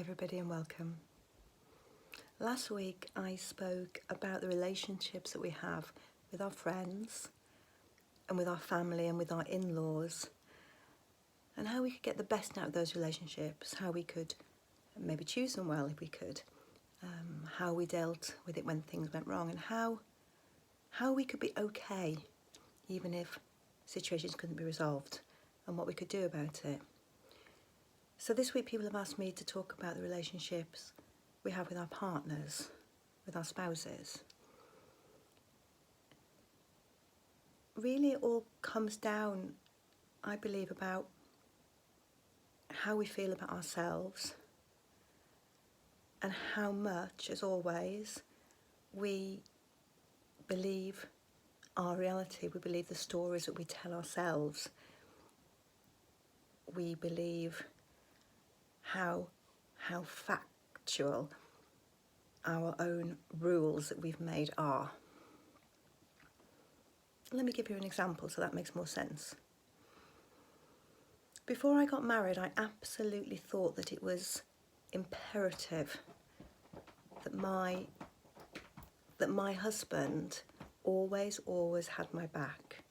everybody and welcome. Last week I spoke about the relationships that we have with our friends and with our family and with our in-laws, and how we could get the best out of those relationships, how we could maybe choose them well if we could, how we dealt with it when things went wrong, and how we could be okay even if situations couldn't be resolved, and what we could do about it. So this week people have asked me to talk about the relationships we have with our partners, with our spouses. Really it all comes down, I believe, about how we feel about ourselves and how much, as always, we believe our reality, we believe the stories that we tell ourselves, we believe how factual our own rules that we've made are. Let me give you an example so that makes more sense. Before I got married, I absolutely thought that it was imperative that my husband always had my back,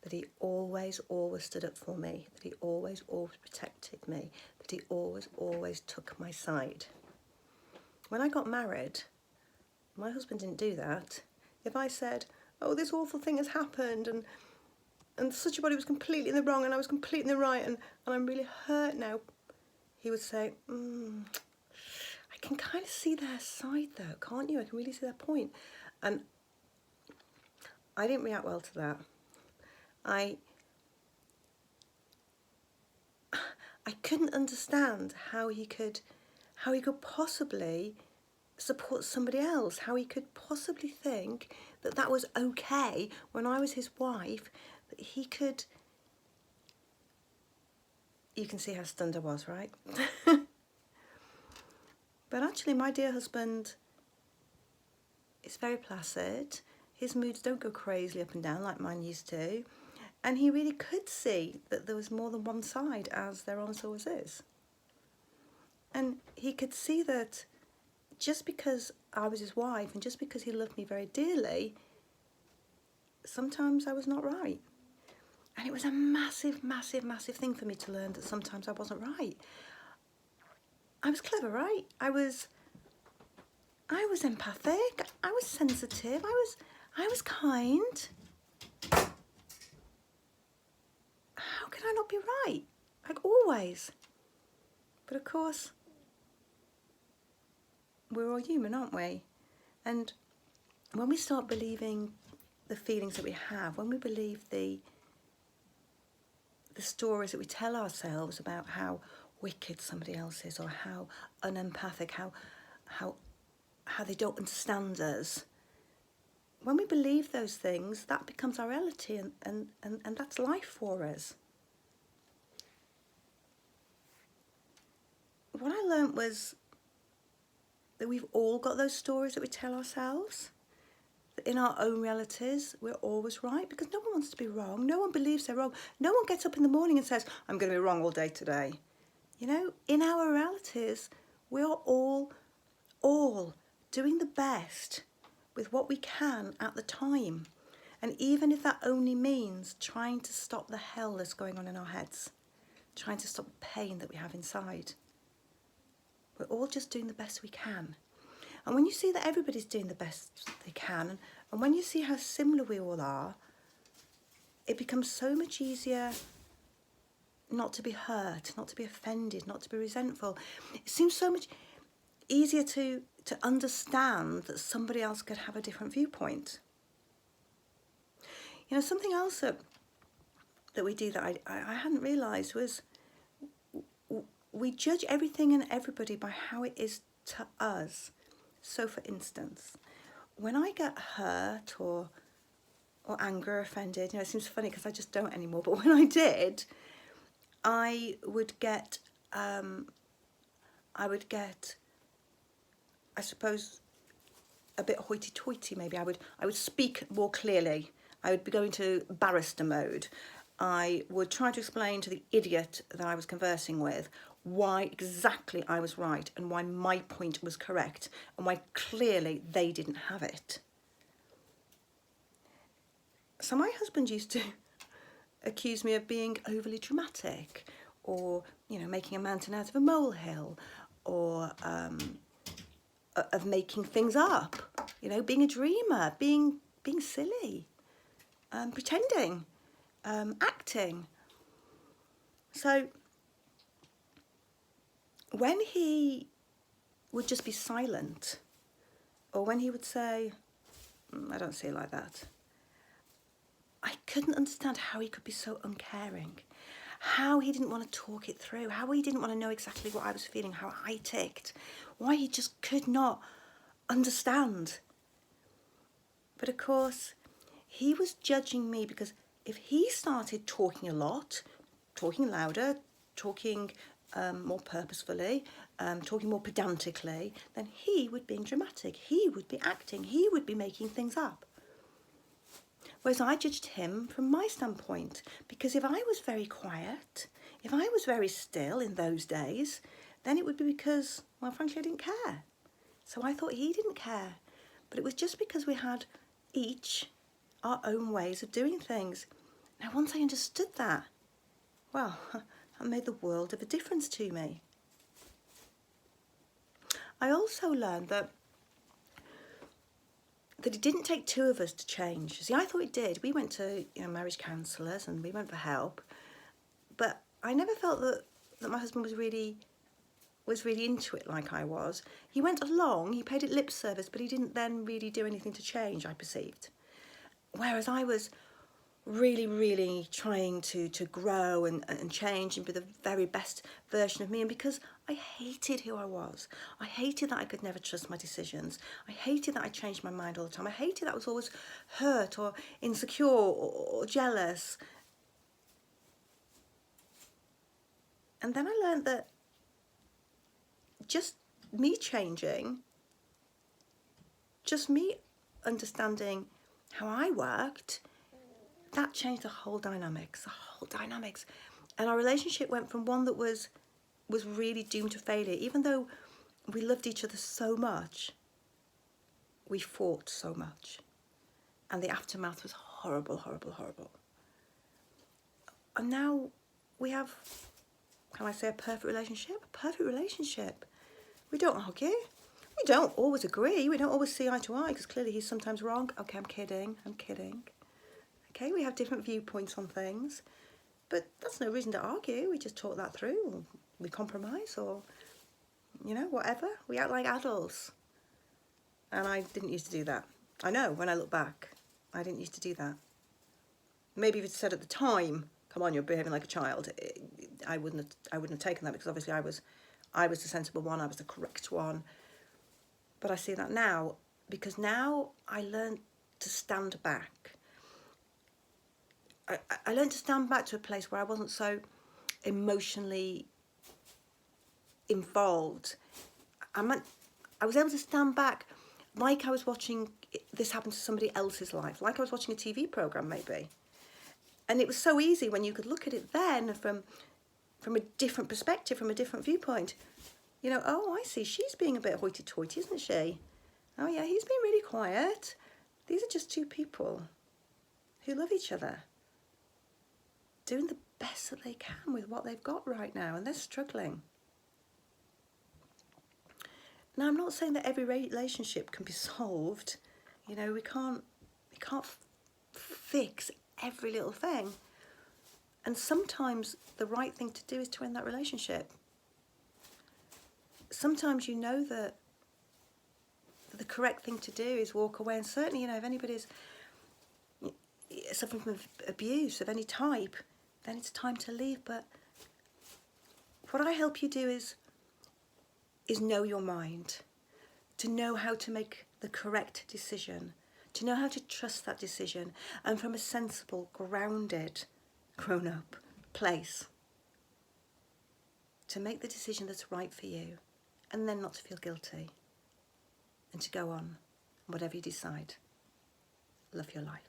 that he always stood up for me, that he always protected me, that he always took my side. When I got married, my husband didn't do that. If I said, oh, this awful thing has happened and such a body was completely in the wrong and I was completely in the right and I'm really hurt now, he would say, I can kind of see their side though, can't you? I can really see their point. And I didn't react well to that. I couldn't understand how he could possibly support somebody else, how he could possibly think that that was okay when I was his wife, that he could... You can see how stunned I was, right? But actually my dear husband is very placid. His moods don't go crazily up and down like mine used to. And he really could see that there was more than one side, as there almost always is. And he could see that just because I was his wife and just because he loved me very dearly, sometimes I was not right. And it was a massive thing for me to learn that sometimes I wasn't right. I was clever, right? I was empathic, I was sensitive, I was kind. How can I not be right? Like always. But of course, we're all human, aren't we? And when we start believing the feelings that we have, when we believe the stories that we tell ourselves about how wicked somebody else is, or how unempathic, how they don't understand us, when we believe those things, that becomes our reality, and that's life for us. What I learnt was that we've all got those stories that we tell ourselves, that in our own realities we're always right, because no one wants to be wrong. No one believes they're wrong. No one gets up in the morning and says, I'm going to be wrong all day today. You know, in our realities we are all doing the best with what we can at the time. And even if that only means trying to stop the hell that's going on in our heads, trying to stop the pain that we have inside, we're all just doing the best we can. And when you see that everybody's doing the best they can, and when you see how similar we all are, it becomes so much easier not to be hurt, not to be offended, not to be resentful. It seems so much easier to understand that somebody else could have a different viewpoint. You know, something else that we do that I hadn't realised was we judge everything and everybody by how it is to us. So for instance, when I get hurt or angry or offended, you know, it seems funny because I just don't anymore, but when I did, I would get, I suppose, a bit hoity-toity maybe. I would speak more clearly. I would be going to barrister mode. I would try to explain to the idiot that I was conversing with why exactly I was right and why my point was correct and why clearly they didn't have it. So my husband used to accuse me of being overly dramatic, or, you know, making a mountain out of a molehill, or of making things up, you know, being a dreamer, being silly, pretending, acting. So when he would just be silent, or when he would say, I don't see it like that, I couldn't understand how he could be so uncaring, how he didn't want to talk it through, how he didn't want to know exactly what I was feeling, how I ticked, why he just could not understand. But of course, he was judging me because if he started talking a lot, talking louder, talking more purposefully, talking more pedantically, then he would be being dramatic, he would be acting, he would be making things up. Whereas I judged him from my standpoint, because if I was very quiet, if I was very still in those days, then it would be because, well, frankly, I didn't care. So I thought he didn't care. But it was just because we had each our own ways of doing things. Now, once I understood that, well, that made the world of a difference to me. I also learned that it didn't take two of us to change. See, I thought it did. We went to, you know, marriage counsellors and we went for help, but I never felt that my husband was really into it like I was. He went along, he paid it lip service, but he didn't then really do anything to change, I perceived. Whereas I was really trying to grow and change and be the very best version of me. And because I hated who I was, I hated that I could never trust my decisions, I hated that I changed my mind all the time, I hated that I was always hurt or insecure or jealous. And then I learned that just me changing, just me understanding how I worked, that changed the whole dynamics. And our relationship went from one that was really doomed to failure. Even though we loved each other so much, we fought so much. And the aftermath was horrible. And now we have, can I say, a perfect relationship. We don't argue. We don't always agree. We don't always see eye to eye, because clearly he's sometimes wrong. Okay, I'm kidding. Okay, we have different viewpoints on things, but that's no reason to argue. We just talk that through, or we compromise, or, you know, whatever. We act like adults. And I didn't used to do that. I know, when I look back, I didn't used to do that. Maybe if it said at the time, come on, you're behaving like a child, I wouldn't have taken that, because obviously I was the sensible one, I was the correct one. But I see that now, because now I learned to stand back. I learned to stand back to a place where I wasn't so emotionally involved. I was able to stand back like I was watching this happen to somebody else's life, like I was watching a TV programme maybe. And it was so easy when you could look at it then from a different perspective, from a different viewpoint. You know, oh, I see, she's being a bit hoity-toity, isn't she? Oh yeah, he's being really quiet. These are just two people who love each other, doing the best that they can with what they've got right now, and they're struggling. Now, I'm not saying that every relationship can be solved. You know, we can't fix every little thing. And sometimes the right thing to do is to end that relationship. Sometimes you know that the correct thing to do is walk away. And certainly, you know, if anybody's suffering from abuse of any type, then it's time to leave. But what I help you do is know your mind, to know how to make the correct decision, to know how to trust that decision, and from a sensible, grounded, grown-up place, to make the decision that's right for you, and then not to feel guilty, and to go on, whatever you decide. Love your life.